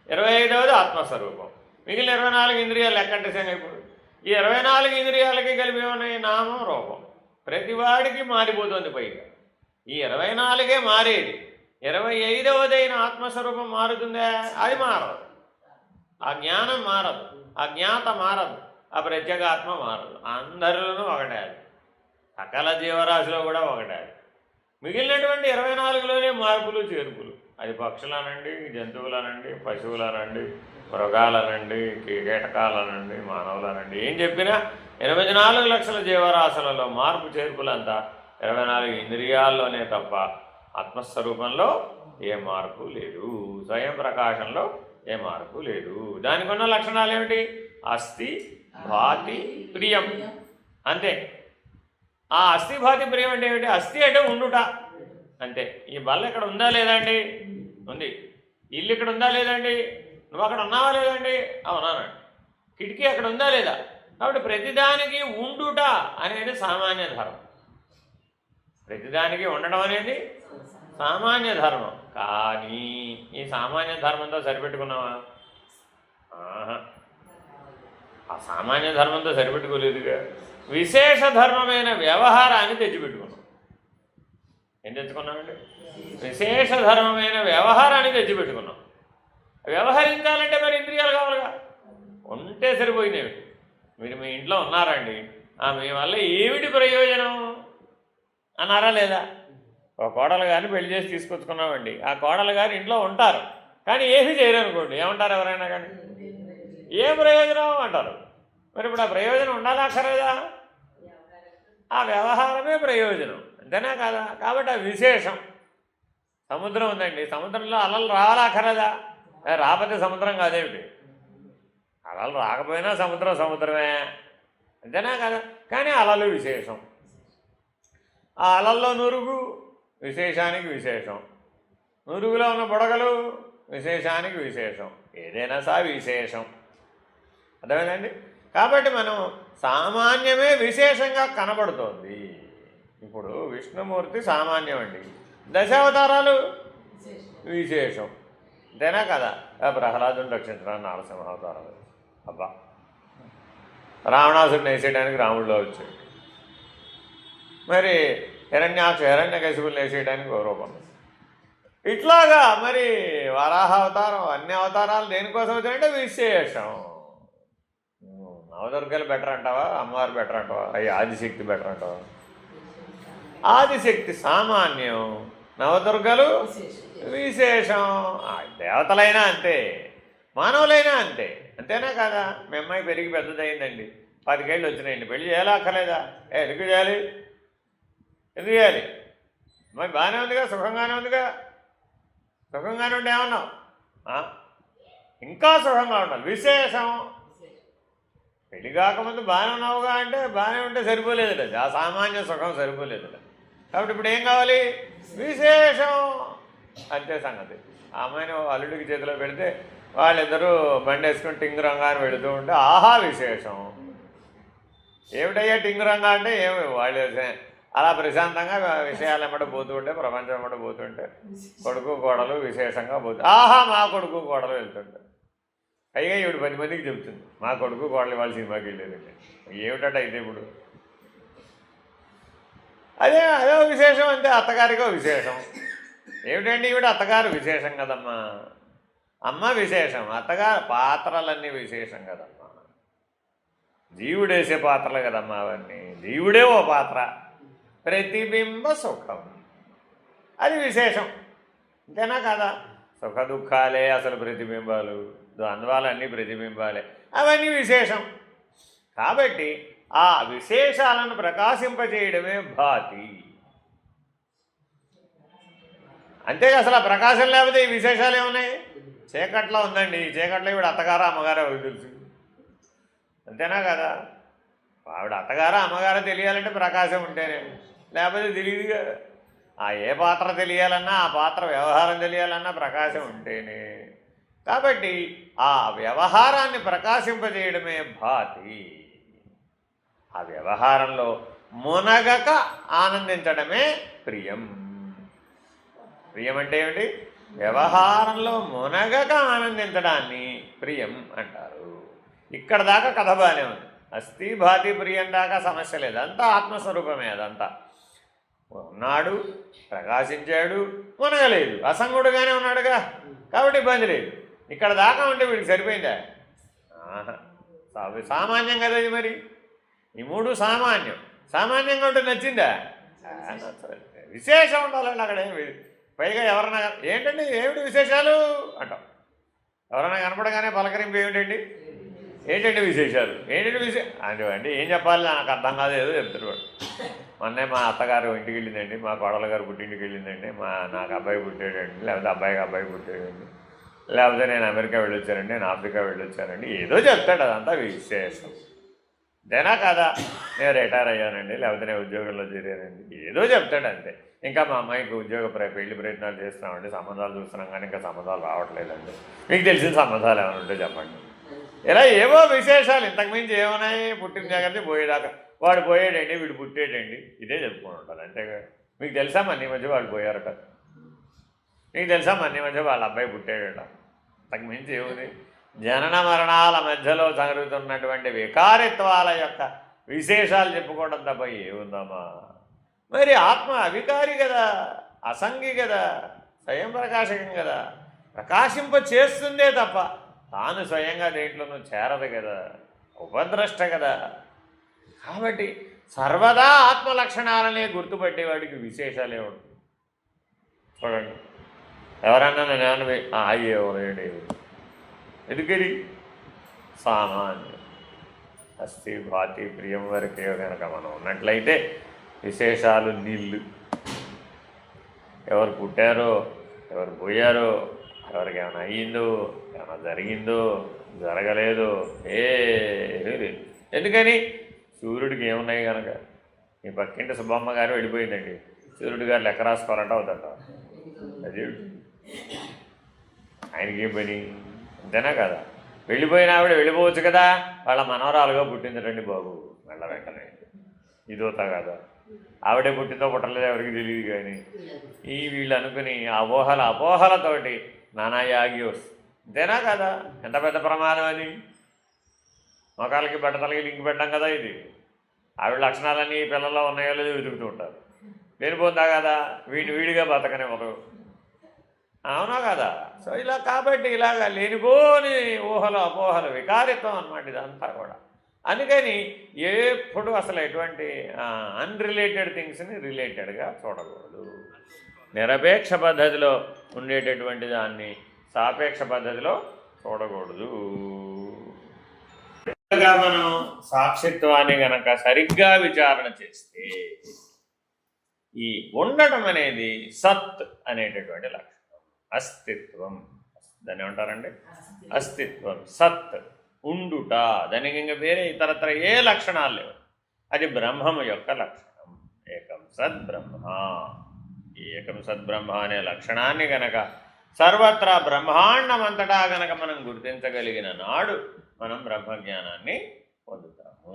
25వది ఆత్మస్వరూపం. మిగిలిన 24 ఇంద్రియాలు లెక్కంటే సంగైపోయి ఈ 24 ఇంద్రియాలకి కలిపి ఉన్నాయి నామం, రూపం. ప్రతివాడికి మారిపోతుంది. పైగా ఈ 24గే మారేది. 25వదైన ఆత్మస్వరూపం మారుతుందా? అది మారదు. ఆ జ్ఞానం మారదు, ఆ జ్ఞాత మారదు, ఆ ప్రత్యేగాత్మ మారదు. అందరిలోనూ ఒకటే. అది సకల జీవరాశిలో కూడా ఒకటే. మిగిలినటువంటి 24లోనే మార్పులు చేర్పులు. అది పక్షులనండి, జంతువులనండి, పశువులనండి, మృగాలనండి, కీటకాలనండి, మానవులనండి, ఏం చెప్పినా 84 లక్షల జీవరాశులలో మార్పు చేర్పులంతా 24 ఇంద్రియాల్లోనే తప్ప ఆత్మస్వరూపంలో ఏ మార్పు లేదు. స్వయం ప్రకాశంలో ఏ మార్పు లేదు. దానికి ఉన్న లక్షణాలు ఏమిటి? అస్థి, భాతి, ప్రియం. అంతే. ఆ అస్థి, భాతి, ప్రియం అంటే ఏమిటి? అస్థి అంటే ఉండుట అంతే. ఈ బల్ల ఇక్కడ ఉందా లేదా అండి? ఉంది. ఇల్లు ఇక్కడ ఉందా లేదండి? నువ్వు అక్కడ ఉన్నావా లేదండి? అవునానండి. కిటికీ అక్కడ ఉందా లేదా? కాబట్టి ప్రతిదానికి ఉండుట అనేది సామాన్య ధర్మం. ప్రతిదానికి ఉండడం అనేది సామాన్య ధర్మం. కానీ ఈ సామాన్య ధర్మంతో సరిపెట్టుకున్నావా? ఆ సామాన్య ధర్మంతో సరిపెట్టుకోలేదుగా. విశేష ధర్మమైన వ్యవహారాన్ని తెచ్చిపెట్టుకున్నాం. ఏం తెచ్చుకున్నామండి? విశేష ధర్మమైన వ్యవహారాన్ని తెచ్చిపెట్టుకున్నాం. వ్యవహరించాలంటే మరి ఇంద్రియాలు కావాలిగా. ఉంటే సరిపోయినవి. మీరు మీ ఇంట్లో ఉన్నారండి, మీ వల్ల ఏమిటి ప్రయోజనం అన్నారా లేదా? ఒక కోడలు గారిని పెళ్లి చేసి తీసుకొచ్చుకున్నామండి. ఆ కోడలు గారు ఇంట్లో ఉంటారు, కానీ ఏమీ చేయరు అనుకోండి. ఏమంటారు ఎవరైనా కానీ? ఏం ప్రయోజనం అంటారు. మరి ఇప్పుడు ఆ ప్రయోజనం ఉండాలా అక్కర్లేదా? ఆ వ్యవహారమే ప్రయోజనం, అంతేనా కాదా? కాబట్టి ఆ విశేషం. సముద్రం ఉందండి, సముద్రంలో అలలు రావాలా అక్కర్లేదా? రాకపోతే సముద్రం కాదేమిటి? అలలు రాకపోయినా సముద్రం సముద్రమే, అంతేనా కదా? కానీ అలలు విశేషం. ఆ అలల్లో నురుగు విశేషానికి విశేషం, నురుగులో ఉన్న బుడగలు విశేషానికి విశేషం, ఏదైనా విశేషం. అర్థమైందండి? కాబట్టి మనం సామాన్యమే విశేషంగా కనబడుతోంది. ఇప్పుడు విష్ణుమూర్తి సామాన్యం అండి, దశావతారాలు విశేషం, అంతేనా కదా? ప్రహ్లాదుని రక్షించడానికి నరసింహావతారాలు. అబ్బా, రావణాసుడిని వేసేయడానికి రాముడిలో వచ్చాడు. మరి హిరణ్యకశిపుని వేసేయడానికి ఒక రూపం. ఇట్లాగా మరి వరాహ అవతారం, అన్ని అవతారాలు దేనికోసం వచ్చాయంటే విశేషం. నవదుర్గలు బెటర్ అంటావా, అమ్మవారు బెటర్ అంటావా, అవి ఆదిశక్తి బెటర్ అంటావా? ఆదిశక్తి సామాన్యం, నవదుర్గలు విశేషం. దేవతలైనా అంతే, మానవులైనా అంతే. అంతేనా కదా? మీ అమ్మాయి పెరిగి పెద్దదయిందండి, 10 ఏళ్ళు వచ్చినాయండి, పెళ్లి చేయాలా అక్కర్లేదా? ఎందుకు చేయాలి? ఎందుకు చేయాలి? అమ్మాయి బాగానే ఉందిగా, సుఖంగానే ఉందిగా. సుఖంగానే ఉంటే ఏమన్నావు? ఇంకా సుఖంగా ఉండాలి, విశేషం. పెళ్లి కాకముందు బాగానే ఉన్నావుగా అంటే బాగానే ఉంటే సరిపోలేదు, ఆ సామాన్య సుఖం సరిపోలేదు. కాబట్టి ఇప్పుడు ఏం కావాలి? విశేషం. అంతే సంగతి. ఆ అమ్మాయిని అల్లుడికి చేతిలో పెడితే వాళ్ళిద్దరూ బండి వేసుకుని టింగురంగా అని వెళుతూ ఉంటే ఆహా విశేషం. ఏమిటయ్యా టింగురంగా అంటే ఏమి, వాళ్ళు అలా ప్రశాంతంగా విషయాలు ఎమ్మట పోతూ ఉంటే, ప్రపంచం ఎమ్మట పోతుంటే కొడుకు కోడలు విశేషంగా పోతుంది. ఆహా మా కొడుకు కోడలు వెళ్తుంటారు. పైగా ఈవిడ 10 మందికి చెబుతుంది మా కొడుకు కోడలు వాళ్ళ సినిమాకి వెళ్ళేదండి. ఏమిటంటే అయితే ఇప్పుడు అదే విశేషం. అంతే, అత్తగారికో విశేషం. ఏమిటండి ఈవిడ అత్తగారు విశేషం కదమ్మా. అమ్మ విశేషం, అత్తగారు పాత్రలన్నీ విశేషం కదమ్మా. జీవుడేసే పాత్రలు కదమ్మా అవన్నీ. జీవుడే ఓ పాత్ర. ప్రతిబింబ సుఖం, అది విశేషం. అంతేనా కదా? సుఖ దుఃఖాలే అసలు ప్రతిబింబాలు, ద్వంద్వాలన్నీ ప్రతిబింబాలే, అవన్నీ విశేషం. కాబట్టి ఆ విశేషాలను ప్రకాశింపజేయడమే భాతి. అంతేగా, అసలు ఆ ప్రకాశం లేకపోతే ఈ విశేషాలు ఏమున్నాయి? చీకట్లో ఉందండి, ఈ చీకట్లో ఈవిడ అత్తగారా అమ్మగారా ఎవరికి తెలుసు? అంతేనా కదా? ఆవిడ అత్తగారా అమ్మగారా తెలియాలంటే ప్రకాశం ఉంటేనే, లేకపోతే తెలియదుగా. ఆ ఏ పాత్ర తెలియాలన్నా, ఆ పాత్ర వ్యవహారం తెలియాలన్నా ప్రకాశం ఉంటేనే. కాబట్టి ఆ వ్యవహారాన్ని ప్రకాశింపజేయడమే భాతి. ఆ వ్యవహారంలో మునగక ఆనందించడమే ప్రియం. ప్రియం అంటే ఏమిటి? వ్యవహారంలో మునగక ఆనందించడాన్ని ప్రియం అంటారు. ఇక్కడ దాకా కథ బాగానే ఉంది. అస్థి భాతి ప్రియం దాకా సమస్య లేదు, అంతా ఆత్మస్వరూపమే. అదంతా ఉన్నాడు, ప్రకాశించాడు, మునగలేదు, అసంగుడుగానే ఉన్నాడుగా, కాబట్టి ఇబ్బంది లేదు. ఇక్కడ దాకా ఉంటే వీడికి సరిపోయిందా? సామాన్యం కదా ఇది. మరి ఈ 3 సామాన్యం. సామాన్యంగా ఉంటే నచ్చిందా? విశేషం ఉండాలండి అక్కడ. పైగా ఎవరన్నా ఏంటండి ఏమిటి విశేషాలు అంటాం. ఎవరన్నా కనపడగానే పలకరింపు ఏమిటండి, ఏంటంటే విశేషాలు, ఏంటంటే అంటే ఏం చెప్పాలి నాకు అర్థం కాదు, ఏదో చెప్తున్నాడు. మొన్నే మా అత్తగారు ఇంటికి వెళ్ళిందండి, మా కోడల గారు పుట్టింటికి వెళ్ళిందండి, నాకు అబ్బాయి పుట్టాడండి, లేకపోతే అబ్బాయి పుట్టాడండి, లేకపోతే నేను అమెరికా వెళ్ళొచ్చానండి, నేను ఆఫ్రికా వెళ్ళొచ్చానండి, ఏదో చెప్తాడు. అదంతా విశేషం. అంతేనా కదా? నేను రిటైర్ అయ్యానండి, లేకపోతే నేను ఉద్యోగంలో చేరానండి, ఏదో చెప్తాడు అంతే. ఇంకా మా అమ్మాయికి పెళ్లి ప్రయత్నాలు చేస్తున్నామండి, సంబంధాలు చూస్తున్నాం కానీ ఇంకా సంబంధాలు రావట్లేదండి. మీకు తెలిసిన సంబంధాలు ఏమైనా ఉంటే చెప్పండి. ఇలా ఏవో విశేషాలు, ఇంతకుమించి ఏమున్నాయి? పుట్టిన జాగ్రత్త పోయేదాకా వాడు పోయాడండి, వీడు పుట్టాడండి, ఇదే చెప్పుకొని ఉంటారు. అంతేగా? మీకు తెలుసా మన మధ్య వాళ్ళు పోయారట, మీకు తెలుసా మన మధ్య వాళ్ళ అబ్బాయి పుట్టాడట. అంతకుమించి ఏముంది? జనన మరణాల మధ్యలో జరుగుతున్నటువంటి వికారిత్వాల యొక్క విశేషాలు చెప్పుకోవడం తప్ప ఏముందమ్మా? మరి ఆత్మ అవికారి కదా, అసంగి కదా, స్వయం ప్రకాశకం కదా, ప్రకాశింప చేస్తుందే తప్ప తాను స్వయంగా దేంట్లోనూ చేరదు కదా, ఉపద్రష్ట కదా. కాబట్టి సర్వదా ఆత్మ లక్షణాలనే గుర్తుపట్టేవాడికి విశేషాలే ఉంటుంది. చూడండి, ఎవరన్నా నేను అయ్యేవాడు ఎందుకని సామాన్యం అస్థి భాతి ప్రియం వరకే కనుక మనం ఉన్నట్లయితే విశేషాలు నీళ్ళు. ఎవరు పుట్టారో, ఎవరు పోయారో, ఎవరికి ఏమైనా అయ్యిందో, ఏమైనా జరిగిందో, జరగలేదో ఏమీ లేదు. ఎందుకని? సూర్యుడికి ఏమున్నాయి కనుక. మీ పక్కింటి సుబ్బమ్మ గారు వెళ్ళిపోయిందండి, సూర్యుడి గారు లెక్క రాసుకోవాలంటే అవుతాట. అది ఆయనకేం పని? అంతేనా కదా? వెళ్ళిపోయిన ఆవిడ వెళ్ళిపోవచ్చు కదా, వాళ్ళ మనవరాలుగా పుట్టిందటండి బాబు వెళ్ళ వెంటనే. ఇదోతా కదా, ఆవిడే పుట్టిందో పుట్టలేదో ఎవరికి తెలియదు. కానీ వీళ్ళు అనుకుని అపోహలతోటి నానా యాగి వస్తుంది. అంతేనా కదా? ఎంత పెద్ద ప్రమాదం అది. మొఖాలకి బట్టతలకి లింక్ పెట్టాం కదా ఇది. ఆవిడ లక్షణాలన్నీ ఈ పిల్లల్లో ఉన్నాయో లేదో వెతుకుతూ ఉంటారు. లేనిపోతుందా కదా, వీడిగా బతకనివ్వరు, అవునా కదా. సో ఇలా కాబట్టి ఇలాగా లేనిపోని ఊహలు అపోహలు వికారిత్వం అన్నమాట ఇదంతా కూడా. అందుకని ఎప్పుడు అసలు ఎటువంటి అన్రిలేటెడ్ థింగ్స్ని రిలేటెడ్గా చూడకూడదు. నిరపేక్ష పద్ధతిలో ఉండేటటువంటి దాన్ని సాపేక్ష పద్ధతిలో చూడకూడదు. మనం సాక్షిత్వాన్ని గనక సరిగ్గా విచారణ చేస్తే ఈ ఉండటం అనేది సత్ అనేటటువంటి లక్షణం, అస్తిత్వం, దాన్ని ఏమంటారండి, అస్తిత్వం, సత్, ఉండుట. దానికి ఇంకా వేరే ఇతరత్ర ఏ లక్షణాలు లేవు. అది బ్రహ్మము యొక్క లక్షణం. ఏకం సద్ బ్రహ్మ. ఈ ఏకం సద్బ్రహ్మ అనే లక్షణాన్ని గనక సర్వత్రా బ్రహ్మాండమంతటా గనక మనం గుర్తించగలిగిన నాడు మనం బ్రహ్మజ్ఞానాన్ని పొందుతాము.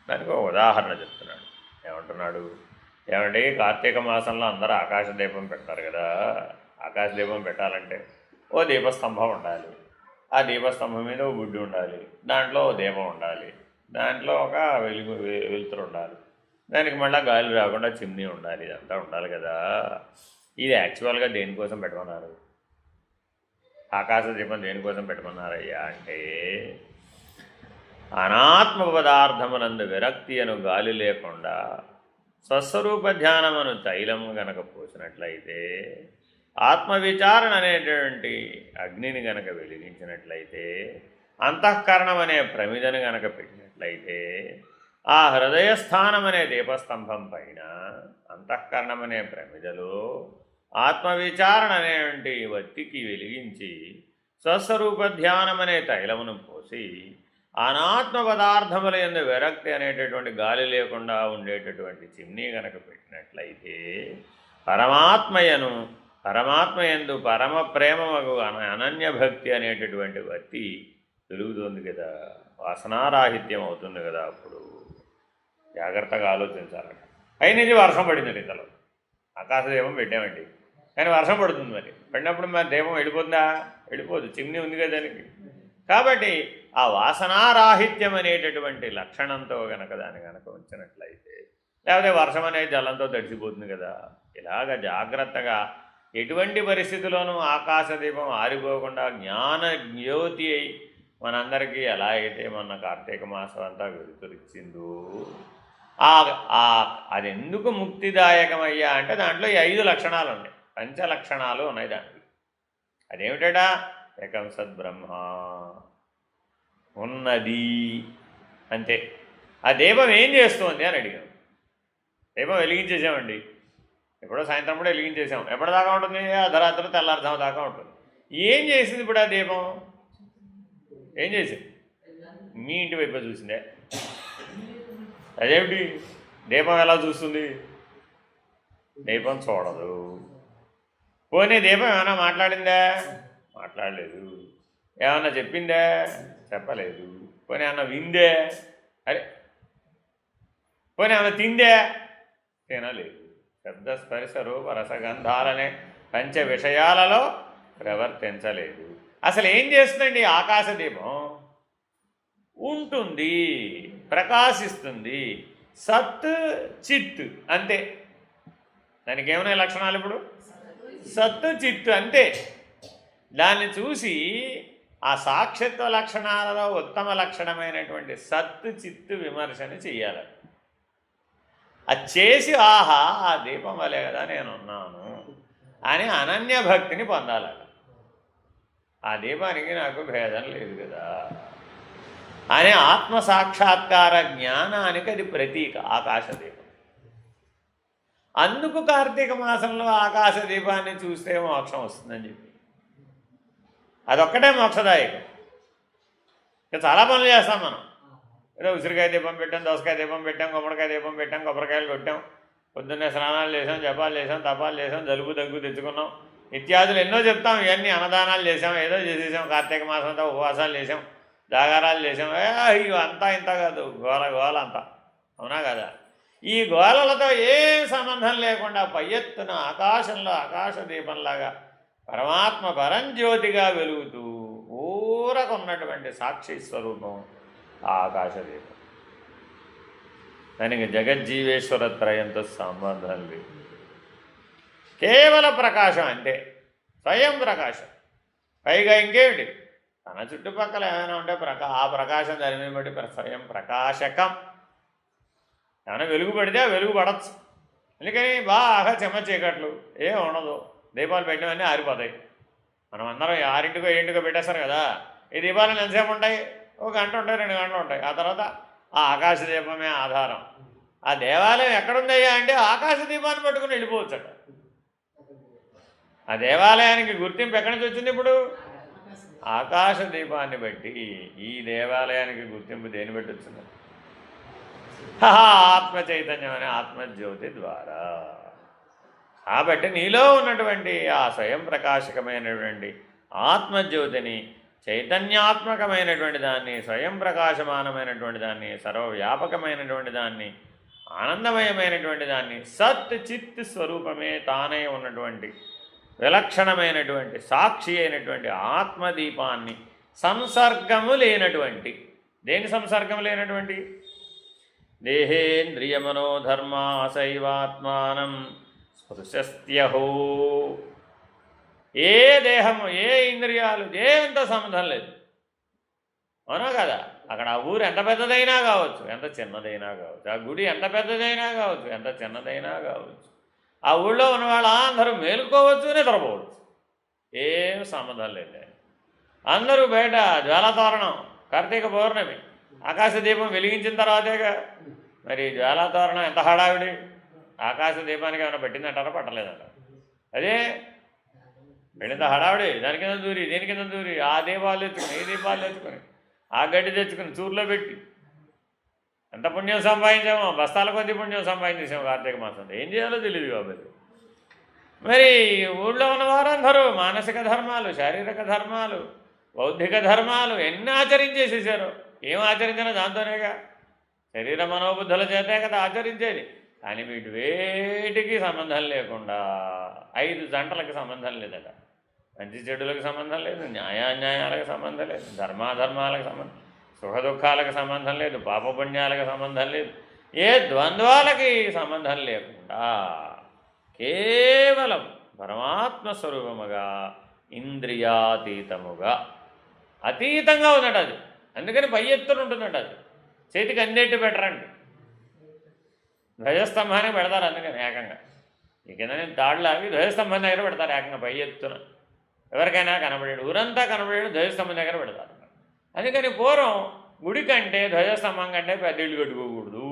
దానికి ఒక ఉదాహరణ చెప్తున్నాడు. ఏమంటున్నాడు, ఏమంటే కార్తీక మాసంలో అందరూ ఆకాశదీపం పెడతారు కదా. ఆకాశదీపం పెట్టాలంటే ఓ దీపస్తంభం ఉండాలి, ఆ దీపస్తంభం మీద ఓ గుడ్డి ఉండాలి, దాంట్లో ఓ దీపం ఉండాలి, దాంట్లో ఒక వెలుతురు ఉండాలి, దానికి మళ్ళీ గాలి రాకుండా చిమ్నీ ఉండాలి, ఇదంతా ఉండాలి కదా. ఇది యాక్చువల్గా దేనికోసం పెట్టమన్నారు? ఆకాశ దీపం దేనికోసం పెట్టమన్నారయ్యా అంటే అనాత్మ పదార్థమునందు విరక్తి అను గాలి లేకుండా స్వస్వరూప ధ్యానమును తైలము గనక పోసినట్లయితే, ఆత్మవిచారణ అనేటువంటి అగ్నిని గనక వెలిగించినట్లయితే, అంతఃకరణం అనే ప్రమిదను గనక పెట్టినట్లయితే, ఆ హృదయస్థానం అనే దీపస్తంభం పైన అంతఃకరణం అనే ప్రమిదలో ఆత్మవిచారణ అనేటువంటి వత్తికి వెలిగించి స్వస్వరూప ధ్యానం అనే తైలమును పోసి అనాత్మ పదార్థముల యందు విరక్తి అనేటటువంటి గాలి లేకుండా ఉండేటటువంటి చిమ్నీ గనక పెట్టినట్లయితే పరమాత్మయందు పరమ ప్రేమకు అనన్యభక్తి అనేటటువంటి వత్తి వెలుగుతుంది కదా, వాసనారాహిత్యం అవుతుంది కదా. అప్పుడు జాగ్రత్తగా ఆలోచించాలట. అయినది వర్షం పడిందండి ఇంతలో, ఆకాశదీపం పెట్టామండి, కానీ వర్షం పడుతుంది. మరి పడినప్పుడు మరి దీపం వెళ్ళిపోతుందా? వెళ్ళిపోదు, చిమ్నీ ఉంది కదా దానికి. కాబట్టి ఆ వాసనారాహిత్యం అనేటటువంటి లక్షణంతో గనక దాన్ని గనక ఉంచినట్లయితే, లేకపోతే వర్షం అనేది జలంతో తడిసిపోతుంది కదా. ఇలాగ జాగ్రత్తగా ఎటువంటి పరిస్థితుల్లోనూ ఆకాశదీపం ఆరిపోకుండా జ్ఞాన జ్యోతి అయి మనందరికీ ఎలా అయితే మొన్న కార్తీక మాసం అంతా వెలుతురిచ్చిందో, అది ఎందుకు ముక్తిదాయకమయ్యా అంటే దాంట్లో ఈ 5 లక్షణాలు ఉన్నాయి, 5 లక్షణాలు ఉన్నాయి దాంట్లో. అదేమిటా? ఏకం సద్బ్రహ్మ ఉన్నది అంతే. ఆ దీపం ఏం చేస్తుంది అని అడిగాం. దీపం వెలిగించేసామండి, ఎప్పుడో సాయంత్రం కూడా వెలిగించేసాం. ఎప్పటిదాకా ఉంటుంది? అర్ధరాత్రి తెల్లారుజాము దాకా ఉంటుంది. ఏం చేసింది ఇప్పుడు ఆ దీపం? ఏం చేసింది? మీ ఇంటి వైపు చూసిందే. అదేమిటి? దీపం ఎలా చూస్తుంది? దీపం చూడదు. పోనీ దీపం ఏమైనా మాట్లాడిందా? మాట్లాడలేదు. ఏమన్నా చెప్పిందా? చెప్పలేదు. పోనీ ఏమన్నా విందే? అరే పోనీ ఏమన్నా తిందే? తినలేదు. శబ్ద స్పర్శ రూప రసగంధాలనే పంచ విషయాలలో ప్రవర్తించలేదు. అసలు ఏం చేస్తుందండి ఆకాశదీపం? ఉంటుంది, ప్రకాశిస్తుంది, సత్ చిత్ అంతే. దానికి ఏమైనా లక్షణాలు? ఇప్పుడు సత్ చిత్ అంతే. దాన్ని చూసి ఆ సాక్షిత్వ లక్షణాలలో ఉత్తమ లక్షణమైనటువంటి సత్ చిత్తు విమర్శని చెయ్యాలి. అది చేసి ఆహా ఆ దీపం వలే కదా నేనున్నాను అని అనన్య భక్తిని పొందాలి. ఆ దీపానికి నాకు భేదం లేదు కదా అనే ఆత్మసాక్షాత్కార జ్ఞానానికి అది ప్రతీక ఆకాశదీపం. అందుకు కార్తీక మాసంలో ఆకాశదీపాన్ని చూస్తే మోక్షం వస్తుందని చెప్పి, అదొక్కటే మోక్షదాయకం. ఇంకా చాలా పనులు చేస్తాం మనం. ఏదో ఉసిరికాయ దీపం పెట్టాం, దోసకాయ దీపం పెట్టాం, గుమ్మడికాయ దీపం పెట్టాం, కొబ్బరికాయలు కొట్టాం, పొద్దున్నే స్నానాలు చేసాం, జపాలు చేసాం, తపాలు చేసాం, జలుబు దగ్గు తెచ్చుకున్నాం, ఇత్యాదులు ఎన్నో చెప్తాం. ఇవన్నీ అన్నదానాలు చేసాం, ఏదో చేసేసాం. కార్తీక మాసం అంతా ఉపవాసాలు చేసాం, జాగారాలు చేసాం. ఇవి అంతా ఇంత కాదు, గోల అంతా, అవునా కదా? ఈ గోలలతో ఏం సంబంధం లేకుండా పై ఎత్తున ఆకాశంలో ఆకాశ దీపంలాగా పరమాత్మ పరంజ్యోతిగా వెలుగుతూ ఊరకున్నటువంటి సాక్షి స్వరూపం ఆ ఆకాశదీపం. దానికి జగజ్జీవేశ్వర త్రయంతో సంబంధం లేదు. కేవల ప్రకాశం అంతే, స్వయం ప్రకాశం. పైగా ఇంకేమిటి, తన చుట్టుపక్కల ఏమైనా ఉంటే ఆ ప్రకాశం దాని మీద బట్టి స్వయం ప్రకాశకం. ఏమైనా వెలుగు పడితే ఆ వెలుగు పడచ్చు. అందుకని బాగా చెమ్మ చీకట్లు ఏం ఉండదు, దీపాలు పెట్టినవన్నీ ఆరిపోతాయి. మనం అందరం 6 7 పెట్టేస్తారు కదా, ఈ దీపాలు ఎంతసేపు ఉంటాయి? 1 గంట ఉంటాయి, 2 గంటలు ఉంటాయి. ఆ తర్వాత ఆ ఆకాశ దీపమే ఆధారం. ఆ దేవాలయం ఎక్కడుందయ్యా అంటే ఆకాశ దీపాన్ని పట్టుకుని వెళ్ళిపోవచ్చట. ఆ దేవాలయానికి గుర్తింపు ఎక్కడి నుంచి వచ్చింది? ఇప్పుడు ఆకాశ దీపాన్ని బట్టి. ఈ దేవాలయానికి గుర్తింపు దేని బట్టి వచ్చింది? ఆత్మ చైతన్యం అనే ఆత్మజ్యోతి ద్వారా. కాబట్టి నీలో ఉన్నటువంటి ఆ స్వయం ప్రకాశకమైనటువంటి ఆత్మజ్యోతిని, చైతన్యాత్మకమైనటువంటి దాన్ని, స్వయం ప్రకాశమానమైనటువంటి దాన్ని, సర్వవ్యాపకమైనటువంటి దాన్ని, ఆనందమయమైనటువంటి దాన్ని, సత్ చిత్ స్వరూపమే తానే ఉన్నటువంటి విలక్షణమైనటువంటి సాక్షి అయినటువంటి ఆత్మదీపాన్ని, సంసర్గము లేనటువంటి, దేని సంసర్గము లేనటువంటి? దేహేంద్రియమనోధర్మాసైవాత్మానం స్పృశస్త్యహో. ఏ దేహము, ఏ ఇంద్రియాలు, దేంతో సంబంధం లేదు. అవునా కదా? అక్కడ ఆ ఊరు ఎంత పెద్దదైనా కావచ్చు, ఎంత చిన్నదైనా కావచ్చు. ఆ గుడి ఎంత పెద్దదైనా కావచ్చు, ఎంత చిన్నదైనా కావచ్చు. ఆ ఊళ్ళో ఉన్న వాళ్ళు అందరూ మేలుకోవచ్చు, నిద్రపోవచ్చు, ఏం సంబంధం లేదు. అందరూ బయట జ్వాలాతోరణం, కార్తీక పౌర్ణమి ఆకాశదీపం వెలిగించిన తర్వాతేగా మరి జ్వాలాతోరణం ఎంత హడావిడి. ఆకాశదీపానికి ఏమైనా పెట్టిందంటారా? పట్టలేదంటారు. అదే వెళ్ళింత హడావిడి. దాని కింద దూరి, దీని కింద దూరి, ఆ దీపాలు తెచ్చుకుని, ఈ దీపాలు తెచ్చుకొని, ఆ గడ్డి తెచ్చుకుని చూరులో పెట్టి ఎంత పుణ్యం సంపాదించామో, బస్తాల కొద్ది పుణ్యం సంపాదించాము కార్తీక మాసం. ఏం చేయాలో తెలియదు కాబట్టి మరి ఊళ్ళో ఉన్నవారందరూ మానసిక ధర్మాలు, శారీరక ధర్మాలు, బౌద్ధిక ధర్మాలు ఎన్ని ఆచరించేసేసారు. ఏం ఆచరించినా దాంతోనేగా, శరీర మనోబుద్ధుల చేతే కదా ఆచరించేది. కానీ వీటి వేటికి సంబంధం లేకుండా 5 జంటలకు సంబంధం లేదట. మంచి చెడులకు సంబంధం లేదు, న్యాయాన్యాయాలకు సంబంధం లేదు, ధర్మాధర్మాలకు సంబంధం, సుఖదుఖాలకు సంబంధం లేదు, పాపపుణ్యాలకు సంబంధం లేదు, ఏ ద్వంద్వాలకి సంబంధం లేకుండా కేవలం పరమాత్మ స్వరూపముగా, ఇంద్రియాతీతముగా, అతీతంగా ఉన్నట్టు అది. అందుకని పై ఎత్తున ఉంటుందట. అది చేతికి అందేట్టు పెట్టరండి, ధ్వజస్తంభానికి పెడతారు. అందుకని ఏకంగా ఈ కింద నేను తాడులాగి ధ్వజస్తంభం దగ్గర పెడతారు, ఏకంగా పై ఎత్తున. ఎవరికైనా కనబడేడు, ఊరంతా కనబడేడు ధ్వజస్తంభం దగ్గర పెడతారు. అందుకని పూర్వం గుడి కంటే ధ్వజస్తంభం కంటే పెద్ద ఇల్లు కట్టుకోకూడదు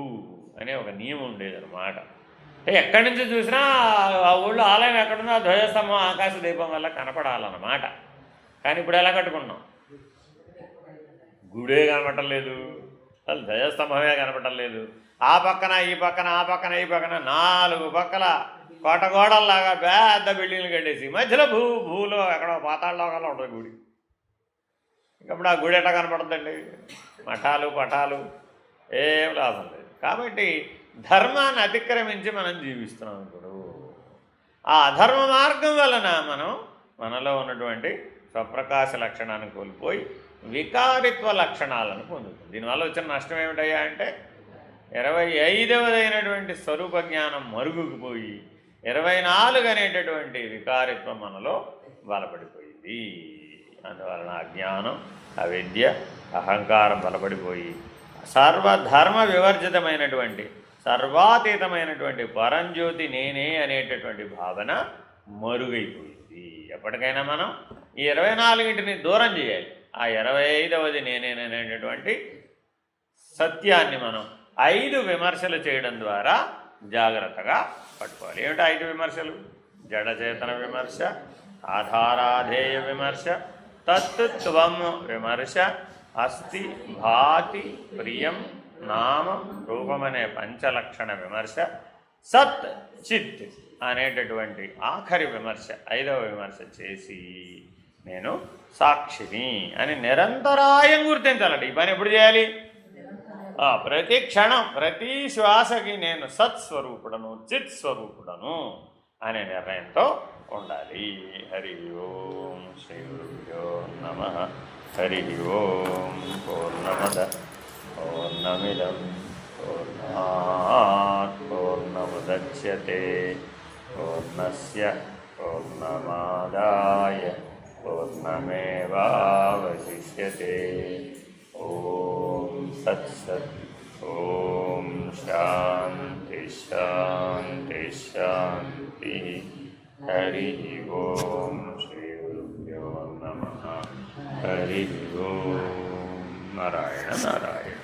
అనే ఒక నియమం ఉండేదన్నమాట. ఎక్కడి నుంచి చూసినా ఆ ఊళ్ళో ఆలయం ఎక్కడుందో ఆ ధ్వజస్తంభం ఆకాశ దీపం వల్ల కనపడాలన్నమాట. కానీ ఇప్పుడు ఎలా కట్టుకున్నాం? గుడే కనపడలేదు, అసలు ధ్వజస్తంభమే కనపడలేదు. ఆ పక్కన ఈ పక్కన, ఆ పక్కన ఈ పక్కన 4 పక్కల కోటగోడల్లాగా పెద్ద బిల్డింగ్లు కట్టేసి మధ్యలో భూలో ఎక్కడో పాతాళలోకల్లా ఉంటుంది గుడి. ఇంకప్పుడు ఆ గుడి ఎట్లా కనపడుతుందండి? మఠాలు పటాలు ఏం లాభం లేదు. కాబట్టి ధర్మాన్ని అతిక్రమించి మనం జీవిస్తున్నాం. ఇప్పుడు ఆ అధర్మ మార్గం వలన మనం మనలో ఉన్నటువంటి స్వప్రకాశ లక్షణాన్ని కోల్పోయి వికారిత్వ లక్షణాలను పొందుతుంది. దీనివల్ల వచ్చిన నష్టం ఏమిటయ్యా అంటే 25వదైనటువంటి స్వరూప జ్ఞానం మరుగుకుపోయి 24 అనేటటువంటి వికారిత్వం మనలో బలపడిపోయింది. అందువలన అజ్ఞానం, అవిద్య, అహంకారం బలపడిపోయి సర్వధర్మ వివర్జితమైనటువంటి, సర్వాతీతమైనటువంటి పరంజ్యోతి నేనే అనేటటువంటి భావన మరుగైపోయింది. ఎప్పటికైనా మనం ఈ 24ని దూరం చేయాలి. ఆ 25వది నేనేననేటటువంటి సత్యాన్ని మనం 5 విమర్శలు చేయడం ద్వారా జాగ్రత్తగా పట్టుకోవాలి. ఏమిటి 5 విమర్శలు? జడచేతన విమర్శ, ఆధారాధేయ విమర్శ, తత్త్వం విమర్శ, అస్థి భాతి ప్రియం నామం రూపమనే పంచలక్షణ విమర్శ, సత్ చిత్ అనేటటువంటి ఆఖరి విమర్శ 5వ విమర్శ చేసి నేను సాక్షిని అని నిరంతరాయం గుర్తించాలట. ఈ పని ఎప్పుడు చేయాలి? ప్రతి క్షణం, ప్రతి శ్వాసకి నేను సత్స్వరూపుడను, చిత్ స్వరూపుడను అనే నిర్ణయంతో ఉండాలి. హరి ఓం శ్రీ గురుభ్యో నమః. హరి ఓం పూర్ణమద పూర్ణమిదం పూర్ణాత్ పూర్ణముదచ్యతే పూర్ణస్య పూర్ణమాదాయ పూర్ణమేవావశిష్యతే. ఓం తత్సత్. ఓం శాంతి శాంతి శాంతి. హరి ఓం. శ్రీ గురుభ్యో నమః. హరి ఓం. నారాయణ నారాయణ.